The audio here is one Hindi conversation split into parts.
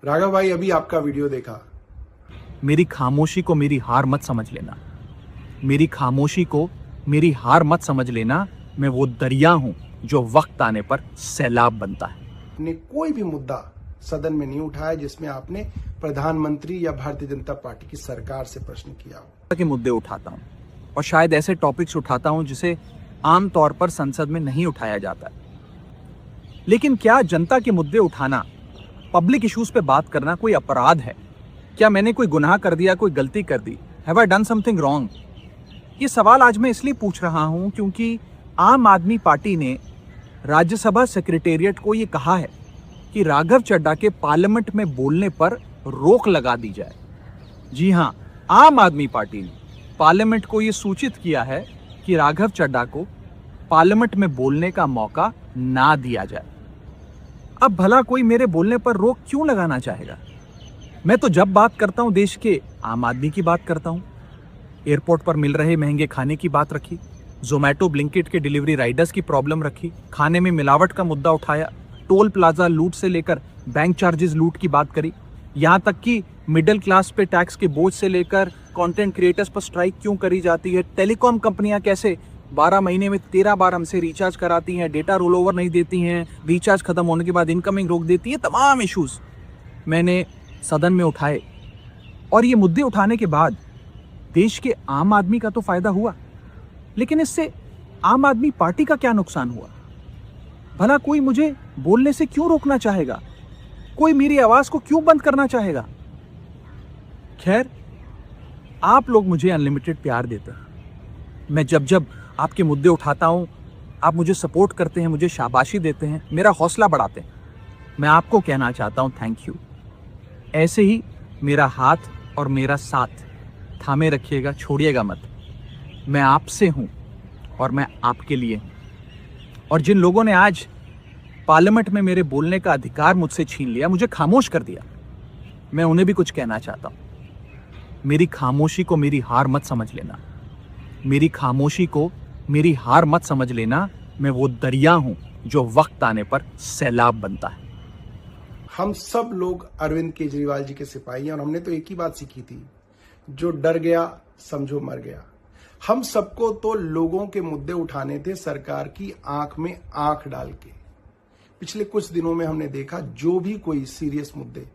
राघव भाई, अभी आपका वीडियो देखा। मेरी खामोशी को मेरी हार मत समझ लेना। मेरी खामोशी को मेरी हार मत समझ लेना। मैं वो दरिया हूं जो वक्त आने पर सैलाब बनता है। आपने कोई भी मुद्दा सदन में नहीं उठाया जिसमें आपने प्रधानमंत्री या भारतीय जनता पार्टी की सरकार से प्रश्न किया हो। के मुद्दे उठाता हूं और शायद ऐसे टॉपिक्स उठाता हूं जिसे आमतौर पर संसद में नहीं उठाया जाता है। लेकिन क्या जनता के मुद्दे उठाना, पब्लिक इश्यूज पे बात करना कोई अपराध है? क्या मैंने कोई गुनाह कर दिया, कोई गलती कर दी? Have I done something wrong? ये सवाल आज मैं इसलिए पूछ रहा हूं क्योंकि आम आदमी पार्टी ने राज्यसभा सेक्रेटेरिएट को ये कहा है कि राघव चड्ढा के पार्लियामेंट में बोलने पर रोक लगा दी जाए। जी हां, आम आदमी पार्टी ने पार्लियामेंट को ये सूचित किया है कि राघव चड्ढा को पार्लियामेंट में बोलने का मौका ना दिया जाए। अब भला कोई मेरे बोलने पर रोक क्यों लगाना चाहेगा? मैं तो जब बात करता हूं देश के आम आदमी की बात करता हूं। एयरपोर्ट पर मिल रहे महंगे खाने की बात रखी, जोमैटो ब्लिंकिट के डिलीवरी राइडर्स की प्रॉब्लम रखी, खाने में मिलावट का मुद्दा उठाया, टोल प्लाजा लूट से लेकर बैंक चार्जेस लूट की बात करी, यहां तक कि मिडिल क्लास पे टैक्स के बोझ से लेकर कंटेंट क्रिएटर्स पर स्ट्राइक क्यों करी जाती है, टेलीकॉम कंपनियां कैसे 12 महीने में 13 बार हमसे रिचार्ज कराती हैं, डेटा रोल ओवर नहीं देती हैं, रिचार्ज खत्म होने के बाद इनकमिंग रोक देती है, तमाम इश्यूज मैंने सदन में उठाए। और ये मुद्दे उठाने के बाद देश के आम आदमी का तो फायदा हुआ, लेकिन इससे आम आदमी पार्टी का क्या नुकसान हुआ? भला कोई मुझे बोलने से क्यों रोकना चाहेगा? कोई मेरी आवाज को क्यों बंद करना चाहेगा? खैर, आप लोग मुझे अनलिमिटेड प्यार देते हैं। मैं जब जब आपके मुद्दे उठाता हूं, आप मुझे सपोर्ट करते हैं, मुझे शाबाशी देते हैं, मेरा हौसला बढ़ाते हैं। मैं आपको कहना चाहता हूं थैंक यू। ऐसे ही मेरा हाथ और मेरा साथ थामे रखिएगा, छोड़िएगा मत। मैं आपसे हूं और मैं आपके लिए हूं। और जिन लोगों ने आज पार्लियामेंट में मेरे बोलने का अधिकार मुझसे छीन लिया, मुझे खामोश कर दिया, मैं उन्हें भी कुछ कहना चाहता हूं। मेरी खामोशी को मेरी हार मत समझ लेना। मेरी खामोशी को मेरी हार मत समझ लेना। मैं वो दरिया हूं जो वक्त आने पर सैलाब बनता है। हम सब लोग अरविंद केजरीवाल जी के सिपाही हैं और हमने तो एक ही बात सीखी थी, जो डर गया समझो मर गया। हम सबको तो लोगों के मुद्दे उठाने थे सरकार की आंख में आंख डाल के। पिछले कुछ दिनों में हमने देखा, जो भी कोई सीरियस मुद्दे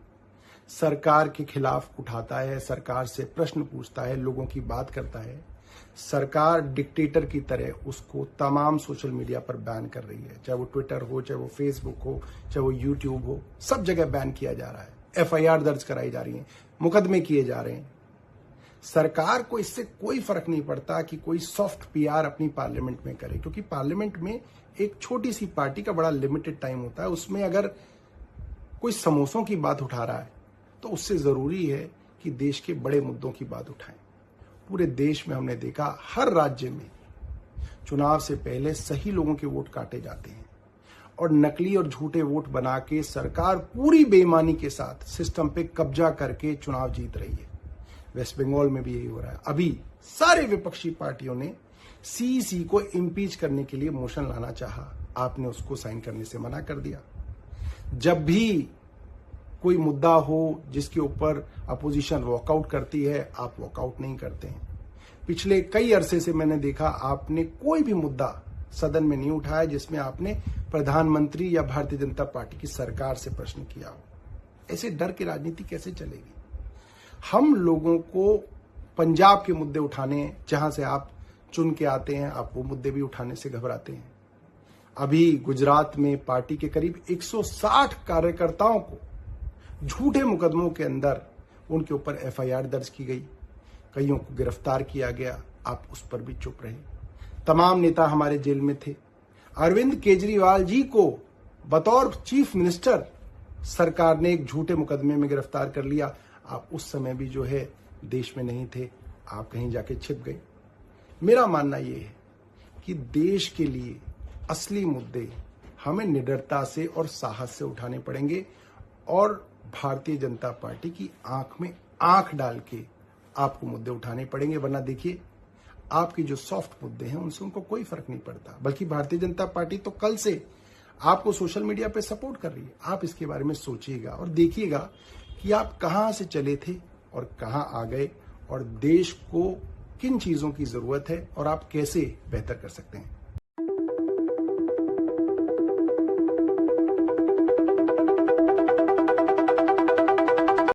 सरकार के खिलाफ उठाता है, सरकार से प्रश्न पूछता है, लोगों की बात करता है, सरकार डिक्टेटर की तरह उसको तमाम सोशल मीडिया पर बैन कर रही है। चाहे वो ट्विटर हो, चाहे वो फेसबुक हो, चाहे वो यूट्यूब हो, सब जगह बैन किया जा रहा है। FIR दर्ज कराई जा रही है, मुकदमे किए जा रहे हैं। सरकार को इससे कोई फर्क नहीं पड़ता कि कोई सॉफ्ट PR अपनी पार्लियामेंट में करे, क्योंकि पार्लियामेंट में एक छोटी सी पार्टी का बड़ा लिमिटेड टाइम होता है। उसमें अगर कोई समोसों की बात उठा रहा है तो उससे जरूरी है कि देश के बड़े मुद्दों की बात उठाएं। पूरे देश में हमने देखा, हर राज्य में चुनाव से पहले सही लोगों के वोट काटे जाते हैं और नकली और झूठे वोट बना के सरकार पूरी बेईमानी के साथ सिस्टम पे कब्जा करके चुनाव जीत रही है। वेस्ट बंगाल में भी यही हो रहा है। अभी सारे विपक्षी पार्टियों ने CEC को इम्पीच करने के लिए मोशन लाना चाहा, आपने उसको साइन करने से मना कर दिया। जब भी कोई मुद्दा हो जिसके ऊपर अपोजिशन वॉकआउट करती है, आप वॉकआउट नहीं करते हैं। पिछले कई अरसे से मैंने देखा, आपने कोई भी मुद्दा सदन में नहीं उठाया जिसमें आपने प्रधानमंत्री या भारतीय जनता पार्टी की सरकार से प्रश्न किया हो। ऐसे डर की राजनीति कैसे चलेगी? हम लोगों को पंजाब के मुद्दे उठाने, जहां से आप चुन के आते हैं, आप वो मुद्दे भी उठाने से घबराते हैं। अभी गुजरात में पार्टी के करीब 160 कार्यकर्ताओं को झूठे मुकदमों के अंदर उनके ऊपर FIR दर्ज की गई, कईयों को गिरफ्तार किया गया, आप उस पर भी चुप रहे। तमाम नेता हमारे जेल में थे। अरविंद केजरीवाल जी को बतौर चीफ मिनिस्टर सरकार ने एक झूठे मुकदमे में गिरफ्तार कर लिया। आप उस समय भी जो है देश में नहीं थे, आप कहीं जाके छिप गए। मेरा मानना यह है कि देश के लिए असली मुद्दे हमें निडरता से और साहस से उठाने पड़ेंगे और भारतीय जनता पार्टी की आंख में आंख डाल के आपको मुद्दे उठाने पड़ेंगे। वरना देखिए, आपके जो सॉफ्ट मुद्दे हैं उनसे उनको कोई फर्क नहीं पड़ता, बल्कि भारतीय जनता पार्टी तो कल से आपको सोशल मीडिया पे सपोर्ट कर रही है। आप इसके बारे में सोचिएगा और देखिएगा कि आप कहां से चले थे और कहां आ गए, और देश को किन चीजों की जरूरत है और आप कैसे बेहतर कर सकते हैं।